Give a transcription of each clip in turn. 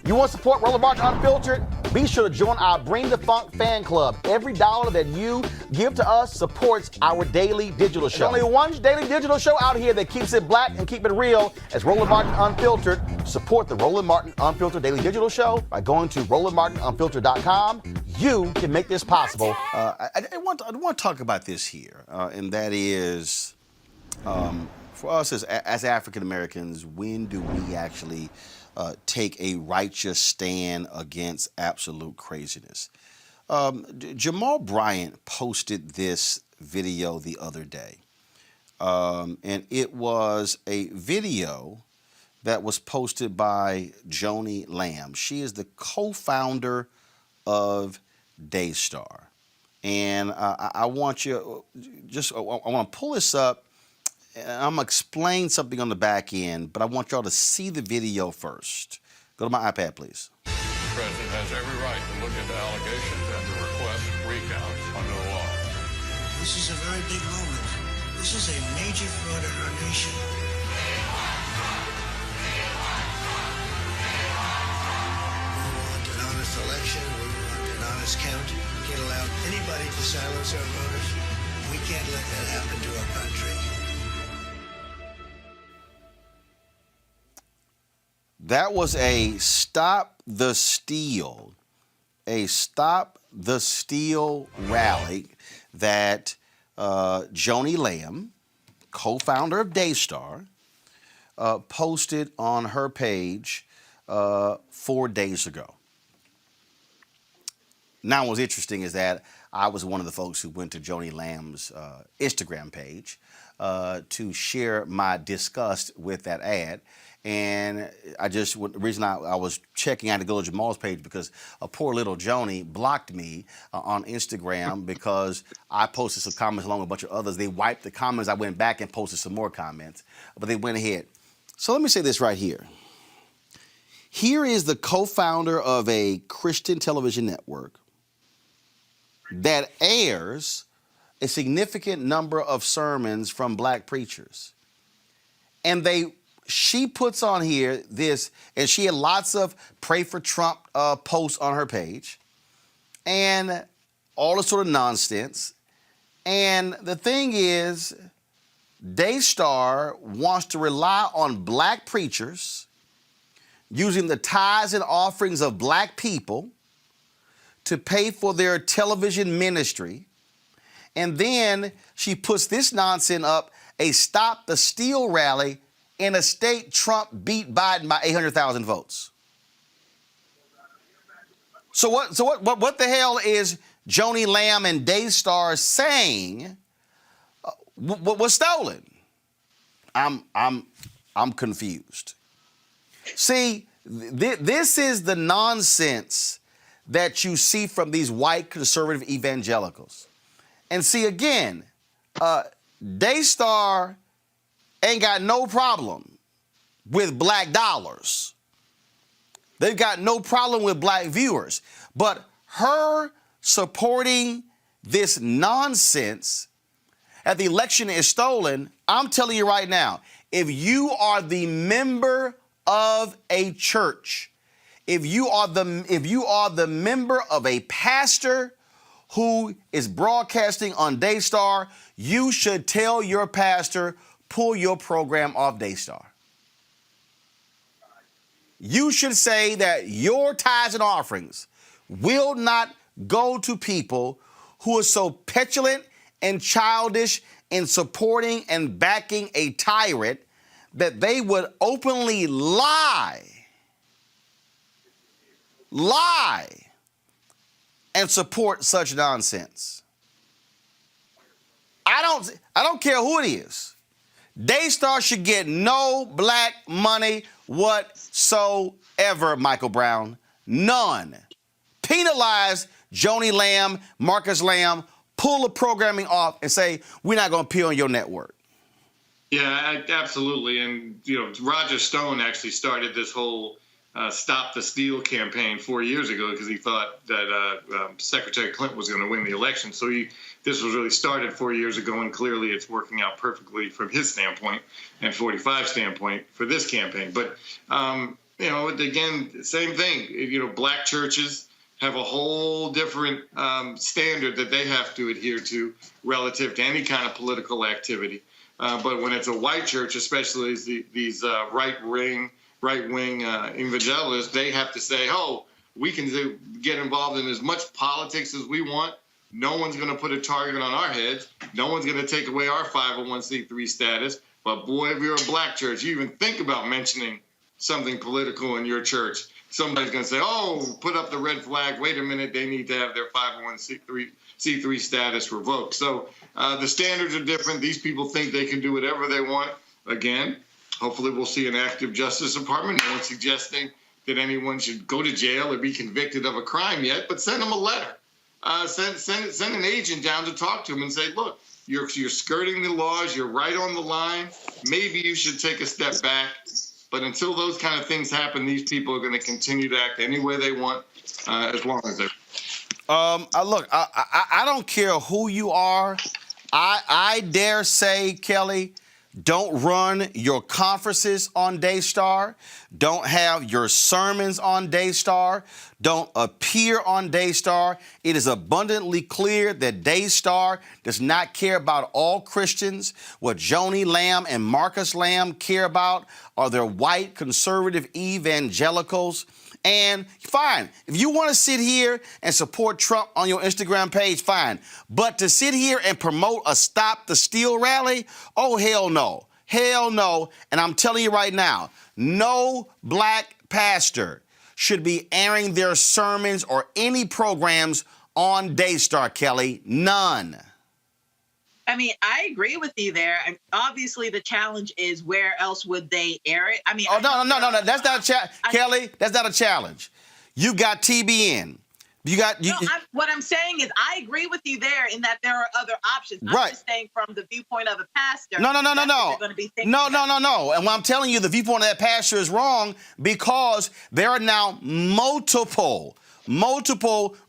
You want to support Roland Martin Unfiltered? Be sure to join our Bring the Funk fan club. Every dollar that you give to us supports our daily digital show. There's only one daily digital show out here that keeps it black and keep it real as Roland Martin Unfiltered. Support the Roland Martin Unfiltered daily digital show by going to RolandMartinUnfiltered.com. You can make this possible. I want to talk about this here, and that is, for us as African Americans, when do we actually take a righteous stand against absolute craziness? Jamal Bryant posted this video the other day, and it was a video that was posted by Joni Lamb. She is the co-founder of Daystar. And I want you, I want to pull this up, and I'm going to explain something on the back end, but I want y'all to see the video first. Go to my iPad, please. The president has every right to look into allegations and to request recounts under the law. This is a very big moment. This is a major fraud in our nation. Election, we want an honest count. We can't allow anybody to silence our voters. We can't let that happen to our country. That was a Stop the Steal rally that Joni Lamb, co-founder of Daystar, posted on her page 4 days ago. Now, what's interesting is that I was one of the folks who went to Joni Lamb's Instagram page to share my disgust with that ad. And the reason I was checking out to go to Jamal's page because a poor little Joni blocked me on Instagram because I posted some comments along with a bunch of others. They wiped the comments. I went back and posted some more comments, but they went ahead. So let me say this right here. Here is the co-founder of a Christian television network that airs a significant number of sermons from black preachers. And she puts on here this, and she had lots of pray for Trump posts on her page, and all this sort of nonsense. And the thing is, Daystar wants to rely on black preachers using the tithes and offerings of black people to pay for their television ministry. And then she puts this nonsense up, a Stop the Steal rally in a state Trump beat Biden by 800,000 votes. So what the hell is Joni Lamb and Daystar saying was stolen? I'm confused. See, this is the nonsense that you see from these white conservative evangelicals. And see, again, Daystar ain't got no problem with black dollars. They've got no problem with black viewers. But her supporting this nonsense that the election is stolen, I'm telling you right now, if you are the member of a church, if you are the member of a pastor who is broadcasting on Daystar, you should tell your pastor, pull your program off Daystar. You should say that your tithes and offerings will not go to people who are so petulant and childish in supporting and backing a tyrant that they would openly lie and support such nonsense. I don't care who it is. Daystar should get no black money whatsoever, Michael Brown. None. Penalize Joni Lamb, Marcus Lamb, pull the programming off and say, we're not going to appear on your network. Yeah, absolutely. And, Roger Stone actually started this whole Stop the Steal campaign 4 years ago because he thought that Secretary Clinton was going to win the election. So this was really started 4 years ago, and clearly it's working out perfectly from his standpoint and 45 standpoint for this campaign. But Again, same thing. Black churches have a whole different standard that they have to adhere to relative to any kind of political activity. But when it's a white church, especially these right-wing evangelists, they have to say, oh, we can get involved in as much politics as we want. No one's going to put a target on our heads. No one's going to take away our 501c3 status. But boy, if you're a black church, you even think about mentioning something political in your church, somebody's going to say, oh, put up the red flag. Wait a minute, they need to have their 501c3 status revoked. So the standards are different. These people think they can do whatever they want. Again, hopefully we'll see an active Justice Department. No one's suggesting that anyone should go to jail or be convicted of a crime yet, but send them a letter. Send an agent down to talk to them and say, look, you're skirting the laws. You're right on the line. Maybe you should take a step back. But until those kind of things happen, these people are going to continue to act any way they want, as long as they're. Look, I don't care who you are. I dare say, Kelly, don't run your conferences on Daystar. Don't have your sermons on Daystar. Don't appear on Daystar. It is abundantly clear that Daystar does not care about all Christians. What Joni Lamb and Marcus Lamb care about are their white conservative evangelicals. And fine, if you want to sit here and support Trump on your Instagram page, fine. But to sit here and promote a Stop the Steal rally, oh, hell no. Hell no. And I'm telling you right now, no black pastor should be airing their sermons or any programs on Daystar, Kelly. None. I mean, I agree with you there. Obviously, the challenge is where else would they air it? I mean, no. That's not a challenge, Kelly. That's not a challenge. You got TBN. What I'm saying is, I agree with you there in that there are other options. I'm just saying from the viewpoint of a pastor. No. No. And what I'm telling you, the viewpoint of that pastor is wrong because there are now multiple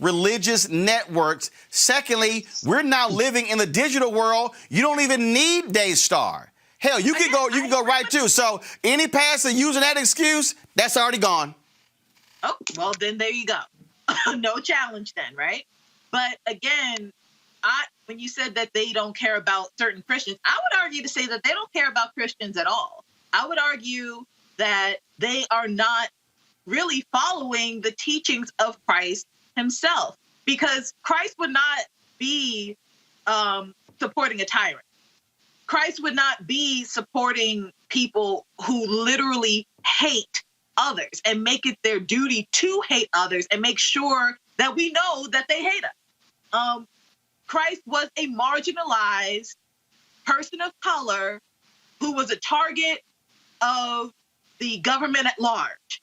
religious networks. Secondly, we're now living in the digital world. You don't even need Daystar. Hell, you can go right too. So any pastor using that excuse, that's already gone. Oh, well, then there you go. No challenge then, right? But again, when you said that they don't care about certain Christians, I would argue to say that they don't care about Christians at all. I would argue that they are not really following the teachings of Christ himself, because Christ would not be supporting a tyrant. Christ would not be supporting people who literally hate others and make it their duty to hate others and make sure that we know that they hate us. Christ was a marginalized person of color who was a target of the government at large.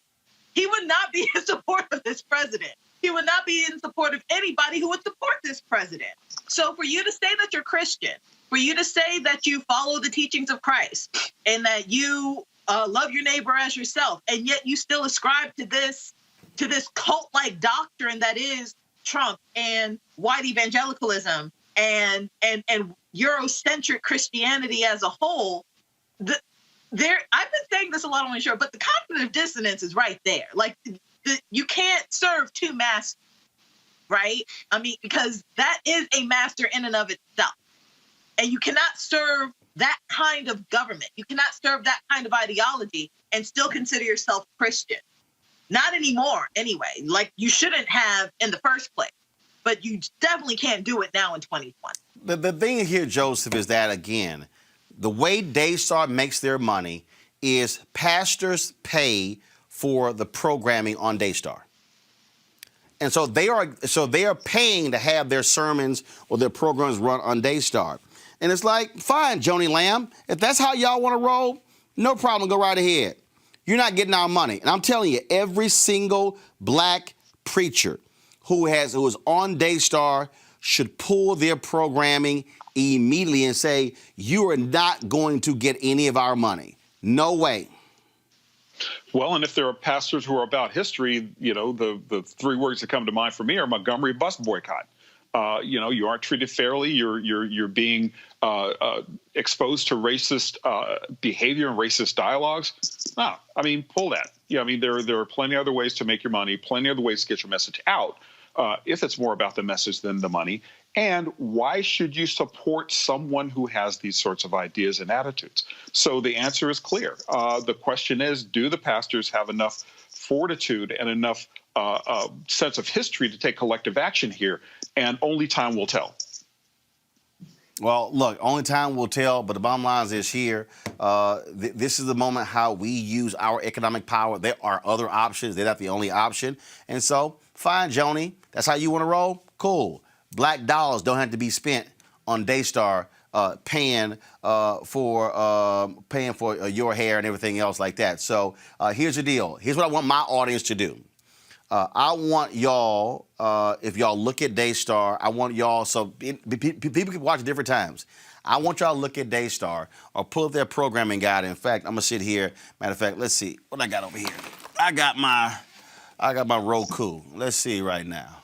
He would not be in support of this president. He would not be in support of anybody who would support this president. So for you to say that you're Christian, for you to say that you follow the teachings of Christ and that you love your neighbor as yourself, and yet you still ascribe to this cult-like doctrine that is Trump and white evangelicalism and Eurocentric Christianity as a whole, I've been saying this a lot on the show, but the cognitive dissonance is right there. Like, you can't serve two masters, right? I mean, because that is a master in and of itself. And you cannot serve that kind of government. You cannot serve that kind of ideology and still consider yourself Christian. Not anymore, anyway. Like, you shouldn't have in the first place. But you definitely can't do it now in 2020. The thing here, Joseph, is that, again, the way Daystar makes their money is pastors pay for the programming on Daystar. And so they are paying to have their sermons or their programs run on Daystar. And it's like, fine, Joni Lamb, if that's how y'all want to roll, no problem, go right ahead. You're not getting our money. And I'm telling you, every single black preacher who is on Daystar should pull their programming immediately and say, you are not going to get any of our money. No way. Well, and if there are pastors who are about history, you know, the three words that come to mind for me are Montgomery bus boycott. You aren't treated fairly. You're being exposed to racist behavior and racist dialogues. No, I mean, pull that. Yeah, I mean, there are plenty of other ways to make your money, plenty of other ways to get your message out. If it's more about the message than the money. And why should you support someone who has these sorts of ideas and attitudes? So the answer is clear. The question is, do the pastors have enough fortitude and enough sense of history to take collective action here? And only time will tell. Well, look, only time will tell, but the bottom line is here. This is the moment how we use our economic power. There are other options. They're not the only option. And so, fine, Joni, that's how you want to roll? Cool. Black dollars don't have to be spent on Daystar paying for your hair and everything else like that. So here's the deal. Here's what I want my audience to do. I want y'all, if y'all look at Daystar, I want y'all, so people can watch at different times. I want y'all to look at Daystar or pull up their programming guide. In fact, I'm going to sit here. Matter of fact, let's see what I got over here. I got my Roku. Let's see right now.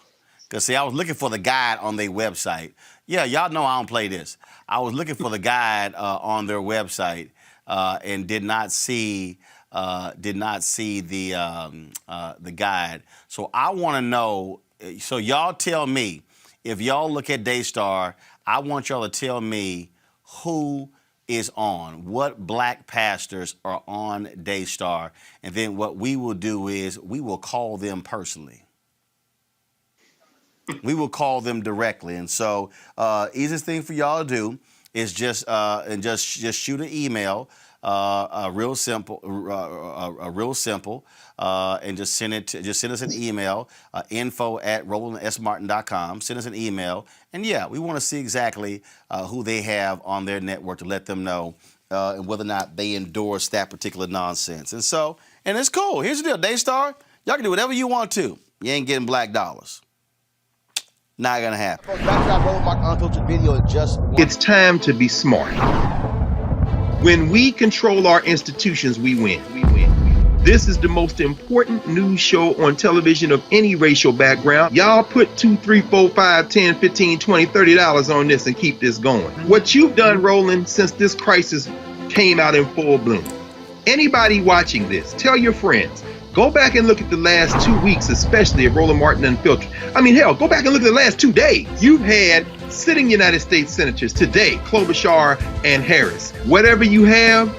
Because, see, I was looking for the guide on their website. Yeah, y'all know I don't play this. I was looking for the guide on their website and did not see the guide. So I want to know, so y'all tell me, if y'all look at Daystar, I want y'all to tell me who is on, what black pastors are on Daystar, and then what we will do is we will call them personally. We will call them directly. And so easiest thing for y'all to do is just shoot an email, real simple, and just send us an email, info@rolandsmartin.com. Send us an email, and yeah, we want to see exactly who they have on their network to let them know and whether or not they endorse that particular nonsense. And so, and it's cool. Here's the deal, Daystar, y'all can do whatever you want to. You ain't getting black dollars. Not gonna happen. Back to that Roland Martin Unfiltered video in just one. It's time to be smart. When we control our institutions, we win. This is the most important news show on television of any racial background. Y'all put $2, $3, $4, $5, $10, $15, $20, $30 on this and keep this going. What you've done, Roland, since this crisis came out in full bloom. Anybody watching this, tell your friends. Go back and look at the last 2 weeks, especially of Roland Martin Unfiltered. I mean, hell, go back and look at the last 2 days. You've had sitting United States senators today, Klobuchar and Harris. Whatever you can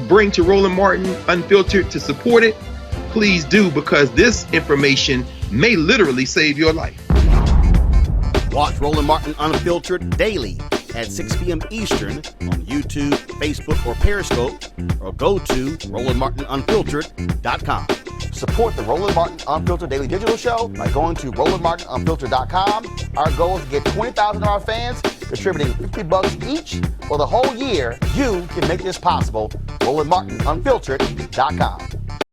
bring to Roland Martin Unfiltered to support it, please do, because this information may literally save your life. Watch Roland Martin Unfiltered daily at 6 p.m. Eastern on YouTube, Facebook, or Periscope, or go to RolandMartinUnfiltered.com. Support the Roland Martin Unfiltered Daily Digital Show by going to RolandMartinUnfiltered.com. Our goal is to get 20,000 of our fans contributing $50 each for the whole year. You can make this possible. RolandMartinUnfiltered.com.